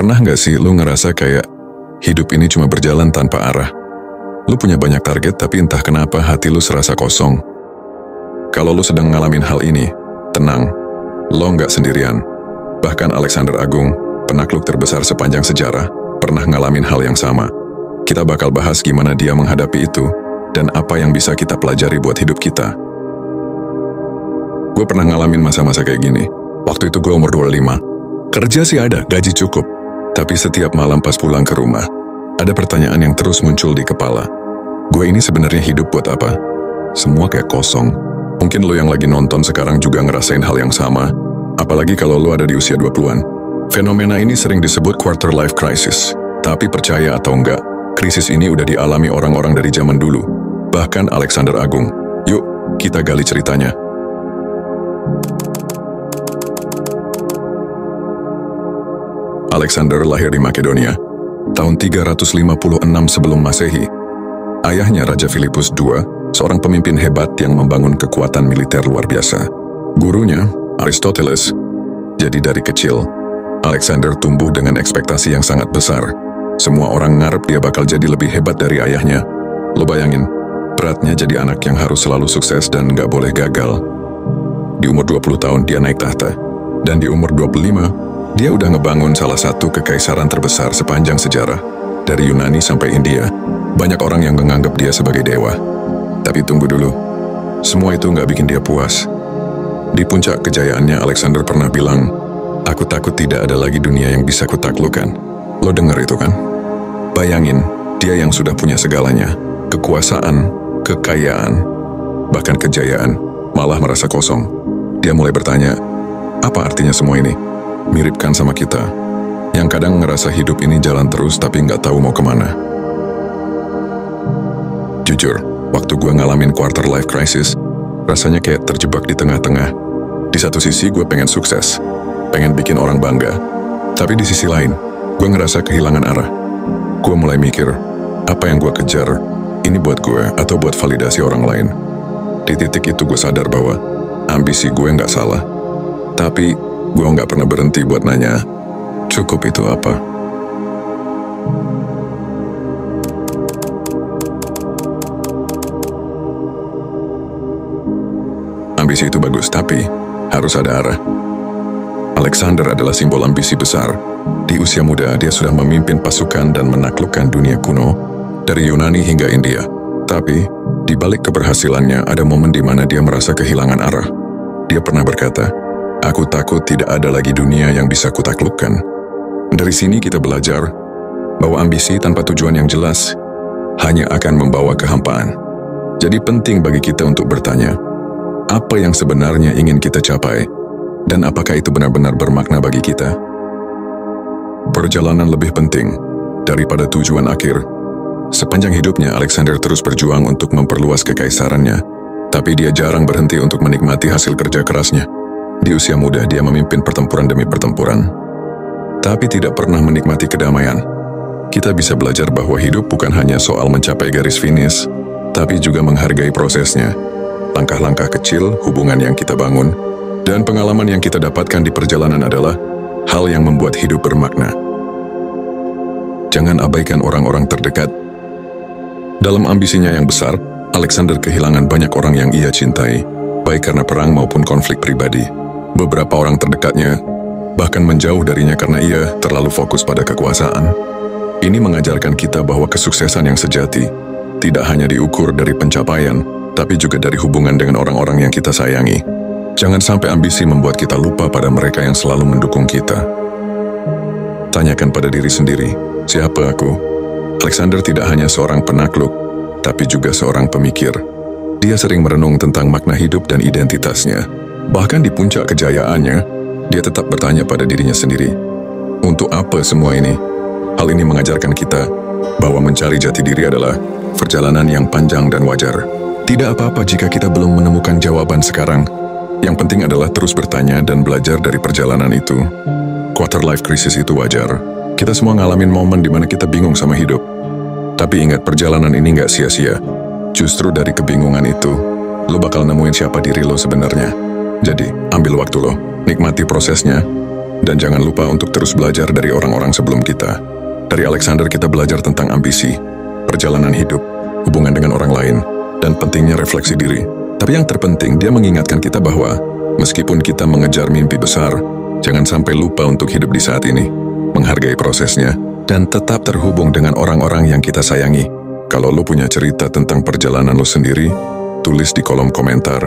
Pernah nggak sih lu ngerasa kayak hidup ini cuma berjalan tanpa arah? Lu punya banyak target tapi entah kenapa hati lu serasa kosong. Kalau lu sedang ngalamin hal ini, tenang, lo nggak sendirian. Bahkan Alexander Agung, penakluk terbesar sepanjang sejarah, pernah ngalamin hal yang sama. Kita bakal bahas gimana dia menghadapi itu, dan apa yang bisa kita pelajari buat hidup kita. Gue pernah ngalamin masa-masa kayak gini. Waktu itu gue umur 25. Kerja sih ada, gaji cukup. Tapi setiap malam pas pulang ke rumah, ada pertanyaan yang terus muncul di kepala. Gue ini sebenarnya hidup buat apa? Semua kayak kosong. Mungkin lo yang lagi nonton sekarang juga ngerasain hal yang sama, apalagi kalau lo ada di usia 20-an. Fenomena ini sering disebut quarter life crisis. Tapi percaya atau enggak, krisis ini udah dialami orang-orang dari zaman dulu. Bahkan Alexander Agung. Yuk, kita gali ceritanya. Alexander lahir di Makedonia, tahun 356 sebelum Masehi. Ayahnya Raja Filipus II, seorang pemimpin hebat yang membangun kekuatan militer luar biasa. Gurunya, Aristoteles. Jadi dari kecil, Alexander tumbuh dengan ekspektasi yang sangat besar. Semua orang ngarep dia bakal jadi lebih hebat dari ayahnya. Lo bayangin, beratnya jadi anak yang harus selalu sukses dan nggak boleh gagal. Di umur 20 tahun dia naik tahta, dan di umur 25, dia udah ngebangun salah satu kekaisaran terbesar sepanjang sejarah, dari Yunani sampai India. Banyak orang yang menganggap dia sebagai dewa. Tapi tunggu dulu, semua itu nggak bikin dia puas. Di puncak kejayaannya, Alexander pernah bilang, "Aku takut tidak ada lagi dunia yang bisa kutaklukkan." Lo denger itu kan? Bayangin, dia yang sudah punya segalanya, kekuasaan, kekayaan, bahkan kejayaan, malah merasa kosong. Dia mulai bertanya, apa artinya semua ini? Mirip kan sama kita, yang kadang ngerasa hidup ini jalan terus tapi nggak tahu mau kemana. Jujur, waktu gue ngalamin quarter life crisis, rasanya kayak terjebak di tengah-tengah. Di satu sisi gue pengen sukses, pengen bikin orang bangga. Tapi di sisi lain, gue ngerasa kehilangan arah. Gue mulai mikir, apa yang gue kejar, ini buat gue atau buat validasi orang lain. Di titik itu gue sadar bahwa ambisi gue nggak salah. Tapi gue nggak pernah berhenti buat nanya, cukup itu apa? Ambisi itu bagus, tapi harus ada arah. Alexander adalah simbol ambisi besar. Di usia muda, dia sudah memimpin pasukan dan menaklukkan dunia kuno, dari Yunani hingga India. Tapi, di balik keberhasilannya, ada momen di mana dia merasa kehilangan arah. Dia pernah berkata, "Aku takut tidak ada lagi dunia yang bisa kutaklukkan." Dari sini kita belajar bahwa ambisi tanpa tujuan yang jelas hanya akan membawa kehampaan. Jadi penting bagi kita untuk bertanya, apa yang sebenarnya ingin kita capai, dan apakah itu benar-benar bermakna bagi kita? Perjalanan lebih penting daripada tujuan akhir. Sepanjang hidupnya, Alexander terus berjuang untuk memperluas kekaisarannya, tapi dia jarang berhenti untuk menikmati hasil kerja kerasnya. Di usia muda, dia memimpin pertempuran demi pertempuran, tapi tidak pernah menikmati kedamaian. Kita bisa belajar bahwa hidup bukan hanya soal mencapai garis finish, tapi juga menghargai prosesnya. Langkah-langkah kecil, hubungan yang kita bangun, dan pengalaman yang kita dapatkan di perjalanan adalah hal yang membuat hidup bermakna. Jangan abaikan orang-orang terdekat. Dalam ambisinya yang besar, Alexander kehilangan banyak orang yang ia cintai, baik karena perang maupun konflik pribadi. Beberapa orang terdekatnya bahkan menjauh darinya karena ia terlalu fokus pada kekuasaan. Ini mengajarkan kita bahwa kesuksesan yang sejati tidak hanya diukur dari pencapaian, tapi juga dari hubungan dengan orang-orang yang kita sayangi. Jangan sampai ambisi membuat kita lupa pada mereka yang selalu mendukung kita. Tanyakan pada diri sendiri, siapa aku? Alexander tidak hanya seorang penakluk, tapi juga seorang pemikir. Dia sering merenung tentang makna hidup dan identitasnya. Bahkan di puncak kejayaannya, dia tetap bertanya pada dirinya sendiri, untuk apa semua ini? Hal ini mengajarkan kita bahwa mencari jati diri adalah perjalanan yang panjang dan wajar. Tidak apa-apa jika kita belum menemukan jawaban sekarang. Yang penting adalah terus bertanya dan belajar dari perjalanan itu. Quarter life crisis itu wajar. Kita semua ngalamin momen di mana kita bingung sama hidup. Tapi ingat, perjalanan ini nggak sia-sia. Justru dari kebingungan itu, lo bakal nemuin siapa diri lo sebenarnya. Jadi, ambil waktu lo, nikmati prosesnya, Dan jangan lupa untuk terus belajar dari orang-orang sebelum kita. Dari Alexander kita belajar tentang ambisi, perjalanan hidup, hubungan dengan orang lain, dan pentingnya refleksi diri. Tapi yang terpenting, dia mengingatkan kita bahwa meskipun kita mengejar mimpi besar, jangan sampai lupa untuk hidup di saat ini, menghargai prosesnya, dan tetap terhubung dengan orang-orang yang kita sayangi. Kalau lo punya cerita tentang perjalanan lo sendiri, tulis di kolom komentar.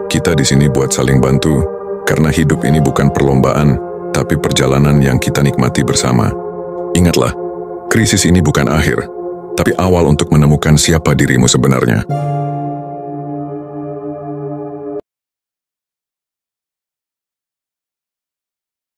Kita di sini buat saling bantu, karena hidup ini bukan perlombaan, tapi perjalanan yang kita nikmati bersama. Ingatlah, krisis ini bukan akhir, tapi awal untuk menemukan siapa dirimu sebenarnya.